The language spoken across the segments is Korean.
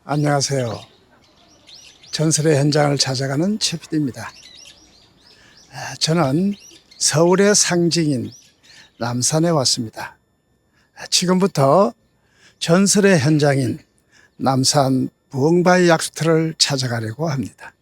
안녕하세요. 전설의 현장을 찾아가는 최PD입니다. 저는 서울의 상징인 남산에 왔습니다. 지금부터 전설의 현장인 남산 부엉바위 약수터를 찾아가려고 합니다.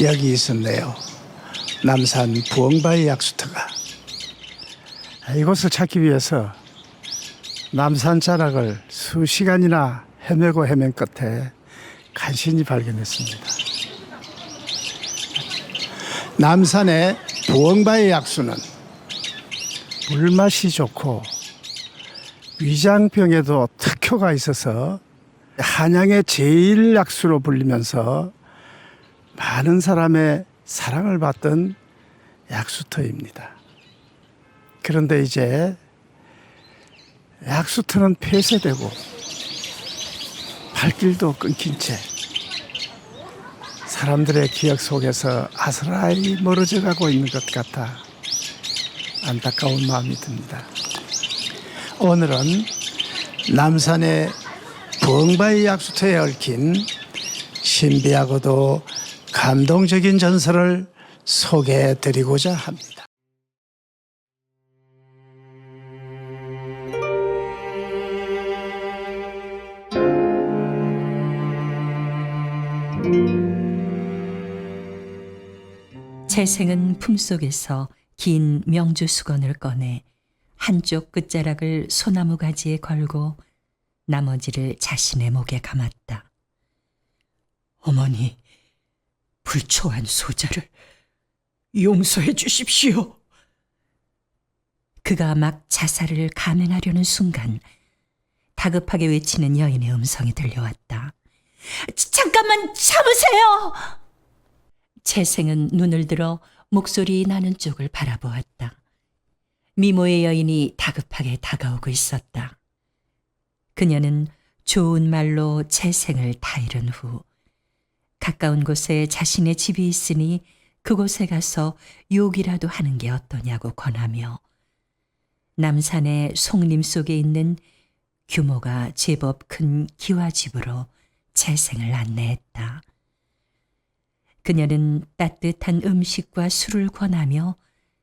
여기 있었네요. 남산 부엉바위 약수터가. 이곳을 찾기 위해서 남산 자락을 수시간이나 헤매고 헤맨 끝에 간신히 발견했습니다. 남산의 부엉바위 약수는 물맛이 좋고 위장병에도 특효가 있어서 한양의 제일 약수로 불리면서 많은 사람의 사랑을 받던 약수터입니다. 그런데 이제 약수터는 폐쇄되고 발길도 끊긴 채 사람들의 기억 속에서 아스라이 멀어져 가고 있는 것 같아 안타까운 마음이 듭니다. 오늘은 남산의 부엉바위 약수터에 얽힌 신비하고도 감동적인 전설을 소개해 드리고자 합니다. 재생은 품속에서 긴 명주 수건을 꺼내 한쪽 끝자락을 소나무 가지에 걸고 나머지를 자신의 목에 감았다. 어머니, 불초한 소자를 용서해 주십시오. 그가 막 자살을 감행하려는 순간 다급하게 외치는 여인의 음성이 들려왔다. 잠깐만 참으세요! 재생은 눈을 들어 목소리 나는 쪽을 바라보았다. 미모의 여인이 다급하게 다가오고 있었다. 그녀는 좋은 말로 재생을 타이른 후 가까운 곳에 자신의 집이 있으니 그곳에 가서 욕이라도 하는 게 어떠냐고 권하며 남산의 송림 속에 있는 규모가 제법 큰 기와집으로 재생을 안내했다. 그녀는 따뜻한 음식과 술을 권하며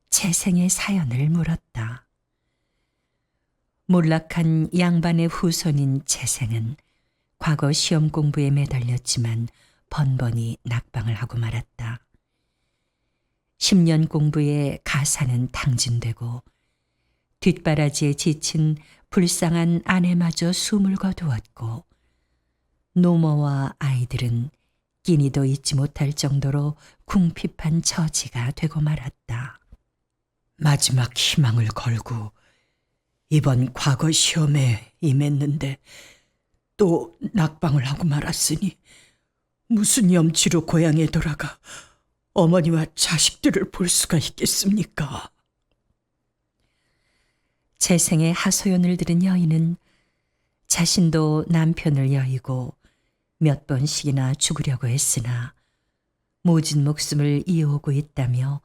재생의 사연을 물었다. 몰락한 양반의 후손인 재생은 과거 시험 공부에 매달렸지만 번번이 낙방을 하고 말았다. 10년 공부에 가사는 탕진되고 뒷바라지에 지친 불쌍한 아내마저 숨을 거두었고 노모와 아이들은 끼니도 잊지 못할 정도로 궁핍한 처지가 되고 말았다. 마지막 희망을 걸고 이번 과거 시험에 임했는데 또 낙방을 하고 말았으니 무슨 염치로 고향에 돌아가 어머니와 자식들을 볼 수가 있겠습니까? 재생의 하소연을 들은 여인은 자신도 남편을 여의고 몇 번씩이나 죽으려고 했으나 모진 목숨을 이어오고 있다며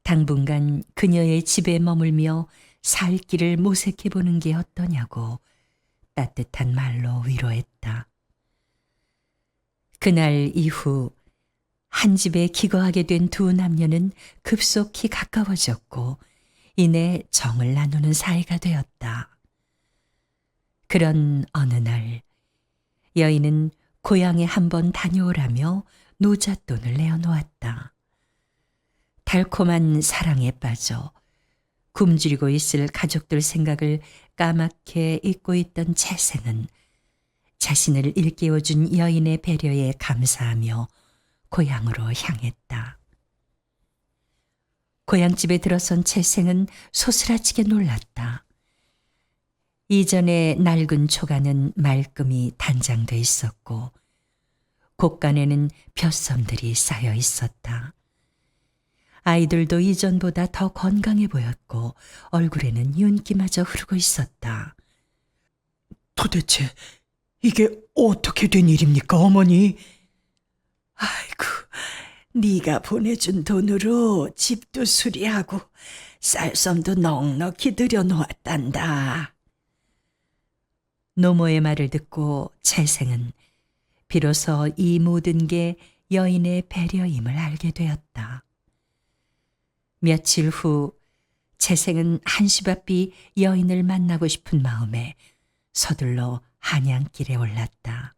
당분간 그녀의 집에 머물며 살 길을 모색해 보는 게 어떠냐고 따뜻한 말로 위로했다. 그날 이후 한 집에 기거하게 된 두 남녀는 급속히 가까워졌고 이내 정을 나누는 사이가 되었다. 그런 어느 날 여인은 고향에 한번 다녀오라며 노잣돈을 내어놓았다. 달콤한 사랑에 빠져 굶주리고 있을 가족들 생각을 까맣게 잊고 있던 재생은 자신을 일깨워준 여인의 배려에 감사하며 고향으로 향했다. 고향집에 들어선 재생은 소스라치게 놀랐다. 이전에 낡은 초가는 말끔히 단장돼 있었고 곳간에는 벼섬들이 쌓여 있었다. 아이들도 이전보다 더 건강해 보였고 얼굴에는 윤기마저 흐르고 있었다. 도대체 이게 어떻게 된 일입니까, 어머니? 아이고, 네가 보내준 돈으로 집도 수리하고 쌀섬도 넉넉히 들여놓았단다. 노모의 말을 듣고 채생은 비로소 이 모든 게 여인의 배려임을 알게 되었다. 며칠 후 채생은 한시바삐 여인을 만나고 싶은 마음에 서둘러 한양길에 올랐다.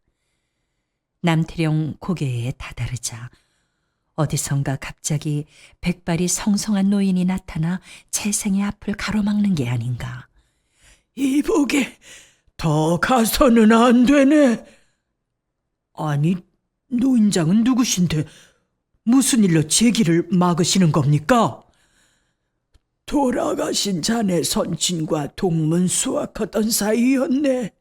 남태령 고개에 다다르자 어디선가 갑자기 백발이 성성한 노인이 나타나 채생의 앞을 가로막는 게 아닌가. 이보게, 더 가서는 안 되네. 아니, 노인장은 누구신데 무슨 일로 제 길을 막으시는 겁니까? 돌아가신 자네 선친과 동문 수확하던 사이였네.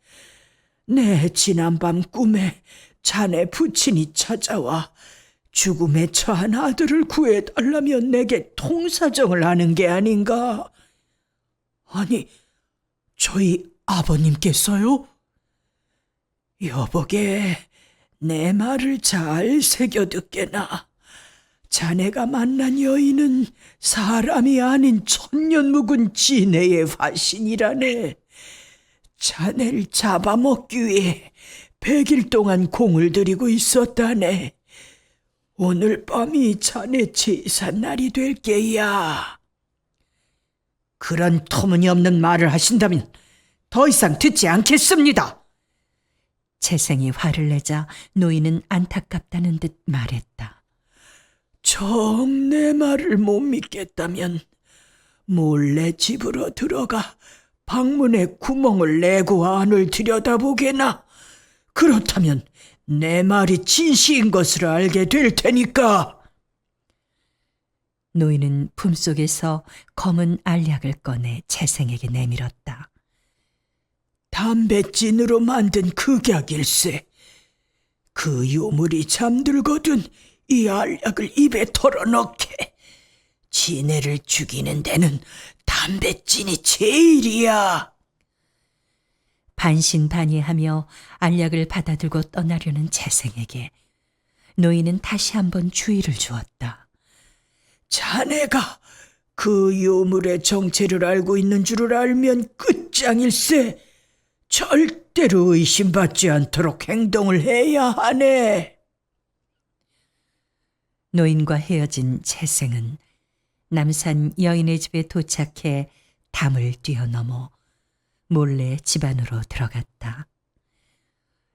내 지난밤 꿈에 자네 부친이 찾아와 죽음에 처한 아들을 구해달라며 내게 통사정을 하는 게 아닌가? 아니, 저희 아버님께서요? 여보게, 내 말을 잘 새겨듣게나. 자네가 만난 여인은 사람이 아닌 천년 묵은 진해의 화신이라네. 자네를 잡아먹기 위해 100일 동안 공을 들이고 있었다네. 오늘 밤이 자네 제삿날이 될 게야. 그런 터무니없는 말을 하신다면 더 이상 듣지 않겠습니다. 채생이 화를 내자 노인은 안타깝다는 듯 말했다. 정 내 말을 못 믿겠다면 몰래 집으로 들어가 방문에 구멍을 내고 안을 들여다보게나. 그렇다면 내 말이 진시인 것을 알게 될 테니까. 노인은 품속에서 검은 알약을 꺼내 채생에게 내밀었다. 담뱃진으로 만든 극약일세. 그 요물이 잠들거든 이 알약을 입에 털어넣게. 지네를 죽이는 데는 담뱃진이 제일이야. 반신반의하며 알약을 받아들고 떠나려는 채생에게 노인은 다시 한번 주의를 주었다. 자네가 그 요물의 정체를 알고 있는 줄을 알면 끝장일세. 절대로 의심받지 않도록 행동을 해야 하네. 노인과 헤어진 채생은 남산 여인의 집에 도착해 담을 뛰어넘어 몰래 집 안으로 들어갔다.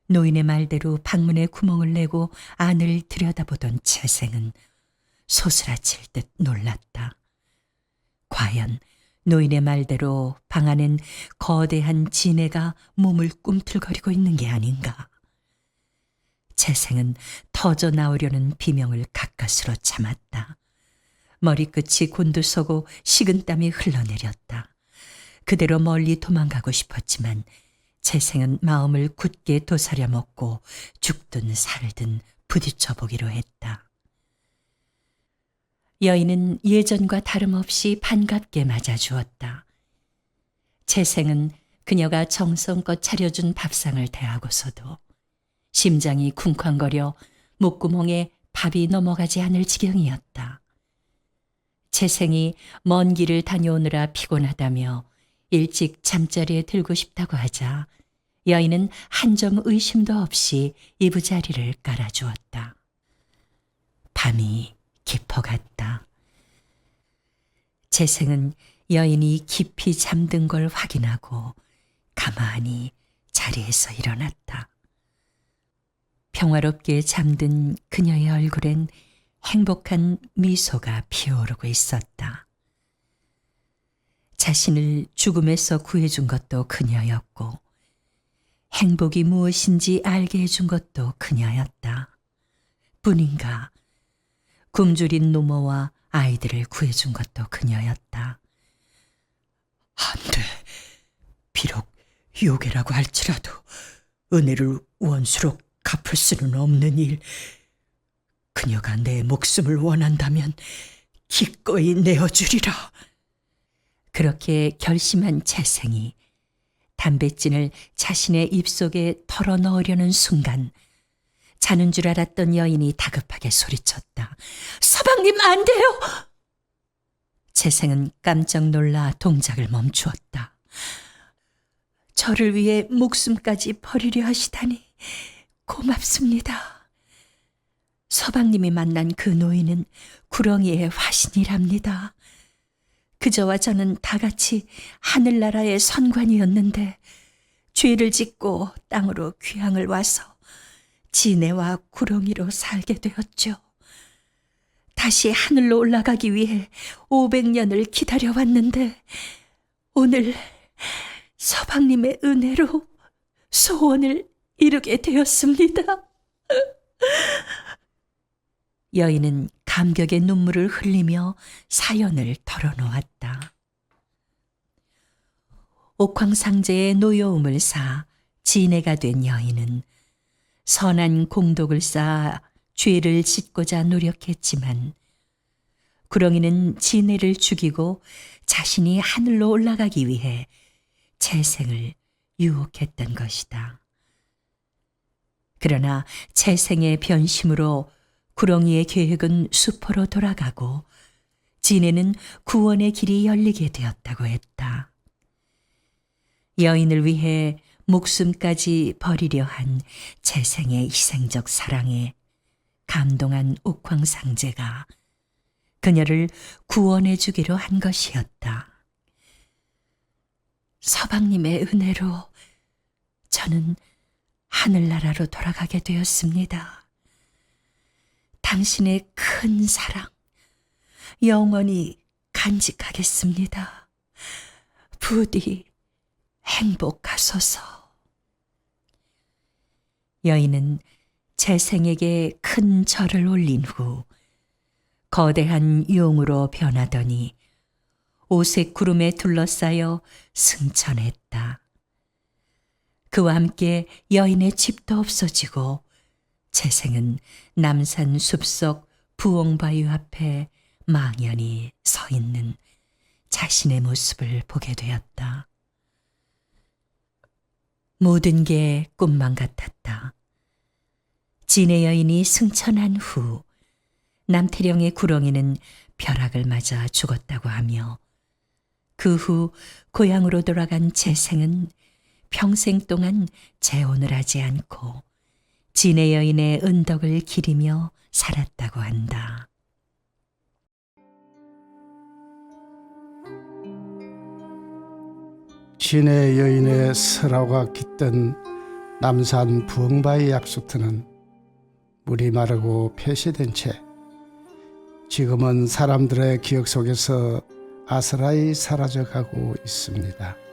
노인의 말대로 방문에 구멍을 내고 안을 들여다보던 채생은 소스라칠 듯 놀랐다. 과연 노인의 말대로 방 안엔 거대한 지네가 몸을 꿈틀거리고 있는 게 아닌가. 채생은 터져 나오려는 비명을 가까스로 참았다. 머리끝이 곤두서고 식은땀이 흘러내렸다. 그대로 멀리 도망가고 싶었지만 채생은 마음을 굳게 도사려 먹고 죽든 살든 부딪혀 보기로 했다. 여인은 예전과 다름없이 반갑게 맞아주었다. 채생은 그녀가 정성껏 차려준 밥상을 대하고서도 심장이 쿵쾅거려 목구멍에 밥이 넘어가지 않을 지경이었다. 채생이 먼 길을 다녀오느라 피곤하다며 일찍 잠자리에 들고 싶다고 하자 여인은 한 점 의심도 없이 이부자리를 깔아주었다. 밤이 깊어갔다. 채생은 여인이 깊이 잠든 걸 확인하고 가만히 자리에서 일어났다. 평화롭게 잠든 그녀의 얼굴엔 행복한 미소가 피어오르고 있었다. 자신을 죽음에서 구해준 것도 그녀였고 행복이 무엇인지 알게 해준 것도 그녀였다. 뿐인가 굶주린 노모와 아이들을 구해준 것도 그녀였다. 안 돼. 비록 요괴라고 할지라도 은혜를 원수로 갚을 수는 없는 일. 그녀가 내 목숨을 원한다면 기꺼이 내어주리라. 그렇게 결심한 채생이 담뱃진을 자신의 입속에 털어 넣으려는 순간 자는 줄 알았던 여인이 다급하게 소리쳤다. 서방님, 안 돼요! 재생은 깜짝 놀라 동작을 멈추었다. 저를 위해 목숨까지 버리려 하시다니 고맙습니다. 서방님이 만난 그 노인은 구렁이의 화신이랍니다. 그저와 저는 다 같이 하늘나라의 선관이었는데 죄를 짓고 땅으로 귀향을 와서 지네와 구렁이로 살게 되었죠. 다시 하늘로 올라가기 위해 500년을 기다려왔는데 오늘 서방님의 은혜로 소원을 이루게 되었습니다. 여인은 감격의 눈물을 흘리며 사연을 털어놓았다. 옥황상제의 노여움을 사 진해가 된 여인은 선한 공덕을 쌓아 죄를 짓고자 노력했지만 구렁이는 진해를 죽이고 자신이 하늘로 올라가기 위해 재생을 유혹했던 것이다. 그러나 재생의 변심으로 구렁이의 계획은 수포로 돌아가고 진해는 구원의 길이 열리게 되었다고 했다. 여인을 위해 목숨까지 버리려 한 재생의 희생적 사랑에 감동한 옥황상제가 그녀를 구원해 주기로 한 것이었다. 서방님의 은혜로 저는 하늘나라로 돌아가게 되었습니다. 당신의 큰 사랑 영원히 간직하겠습니다. 부디 행복하소서. 여인은 재생에게 큰 절을 올린 후 거대한 용으로 변하더니 오색 구름에 둘러싸여 승천했다. 그와 함께 여인의 집도 없어지고 재생은 남산 숲속 부엉바위 앞에 망연히 서 있는 자신의 모습을 보게 되었다. 모든 게 꿈만 같았다. 진해 여인이 승천한 후 남태령의 구렁이는 벼락을 맞아 죽었다고 하며 그 후 고향으로 돌아간 재생은 평생 동안 재혼을 하지 않고 진해 여인의 은덕을 기리며 살았다고 한다. 진해 여인의 설화가 깃든 남산 부엉바위 약수터는 물이 마르고 폐쇄된 채 지금은 사람들의 기억 속에서 아스라이 사라져가고 있습니다.